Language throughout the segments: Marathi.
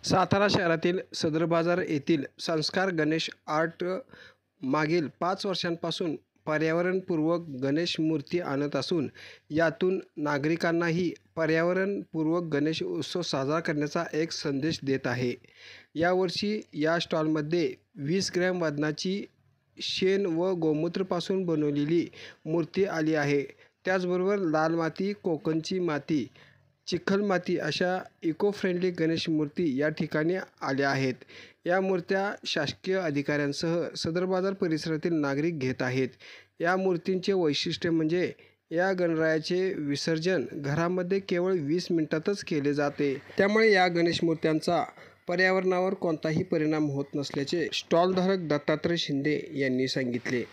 सातारा शहरातील सदर बाजार येथील संस्कार गणेश आर्ट मागील 5 वर्षांपासून पर्यावरणपूर्वक गणेश मूर्ती आणत असून यातून नागरिकांनाही पर्यावरणपूर्वक गणेश उत्सव साजरा करण्याचा एक संदेश देत आहे। यावर्षी या स्टॉलमध्ये 20 ग्रॅम वजनाची शेण व गोमूत्रापासून बनवलेली मूर्ती आली आहे। त्याचबरोबर लाल माती, कोकणची माती, चिखलमाती अशा इको फ्रेंडली गणेश मूर्ती या ठिकाणी आल्या आहेत। या मूर्त्या शासकीय अधिकाऱ्यांसह सदर बाजार परिसरातील नागरिक घेत आहेत। या मूर्तींचे वैशिष्ट्य म्हणजे या गणरायाचे विसर्जन घरामध्ये केवळ 20 मिनिटातच केले जाते। त्यामुळे या गणेश मूर्त्यांचा पर्यावरणावर कोणताही परिणाम होत नसल्याचे स्टॉलधारक दत्तात्रय शिंदे यांनी सांगितले।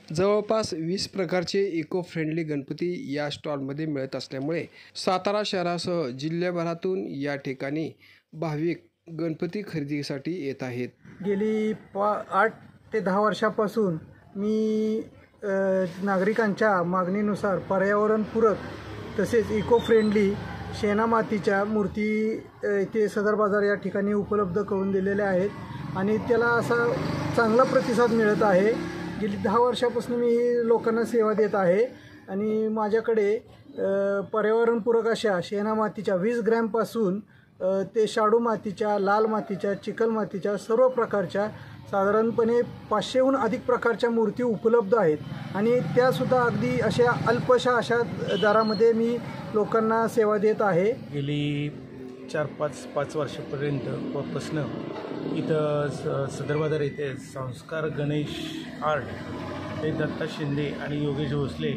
जवळपास 20 प्रकारचे इको फ्रेंडली गणपती या स्टॉलमध्ये मिळत असल्यामुळे सातारा शहरासह जिल्ह्याभरातून या ठिकाणी भाविक गणपती खरेदीसाठी येत आहेत। गेली 8 ते 10 वर्षापासून मी नागरिकांच्या मागणीनुसार पर्यावरणपूरक तसेच इको फ्रेंडली शेणामातीच्या मूर्ती इथे सदर बाजार या ठिकाणी उपलब्ध करून दिलेल्या आहेत आणि त्याला असा चांगला प्रतिसाद मिळत आहे। गेली 10 वर्षापासून मी लोकांना सेवा देत आहे आणि माझ्याकडे पर्यावरणपूरक अशा शेणामातीच्या 20 ग्रॅमपासून ते शाडू मातीच्या, लाल मातीच्या, चिखल मातीच्या सर्व प्रकारच्या साधारणपणे 500हून अधिक प्रकारच्या मूर्ती उपलब्ध आहेत आणि त्यासुद्धा अगदी अशा अल्पशा अशा दरामध्ये मी लोकांना सेवा देत आहे। गेली 4-5 वर्षापासून इथं सदर बाजार येथे संस्कार गणेश आर्ट हे दत्ता शिंदे आणि योगेश भोसले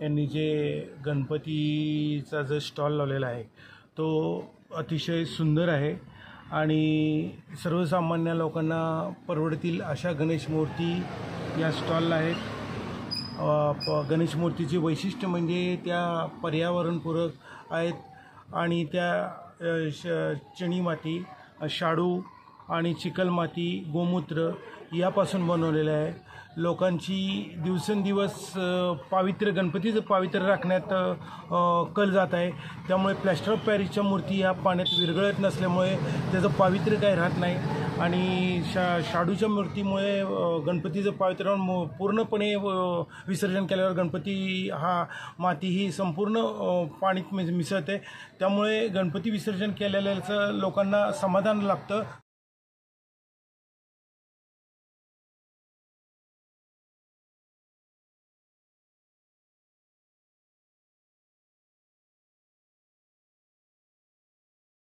यांनी जे गणपतीचा जो स्टॉल लावलेला आहे तो अतिशय सुंदर आहे आणि सर्वसामान्य लोकांना परवडतील अशा गणेश मूर्ती या स्टॉलला आहेत। गणेश मूर्तीचे वैशिष्ट्य म्हणजे त्या पर्यावरणपूरक आहेत आणि त्या चणी माती, शाडू आणि चिखलमाती, गोमूत्र यापासून बनवलेलं आहे। लोकांची दिवसेंदिवस गणपतीचं पावित्र्य राखण्यात कल जात आहे। त्यामुळे प्लॅस्टर ऑफ पॅरिसच्या मूर्ती ह्या पाण्यात विरघळत नसल्यामुळे त्याचं पावित्र्य काही राहत नाही आणि शाडूच्या मूर्तीमुळे गणपतीचं पावित्र्य पूर्णपणे विसर्जन केल्यावर गणपती हा माती ही संपूर्ण पाण्यात मिसळते। त्यामुळे गणपती विसर्जन केलेल्याचं लोकांना समाधान लागतं।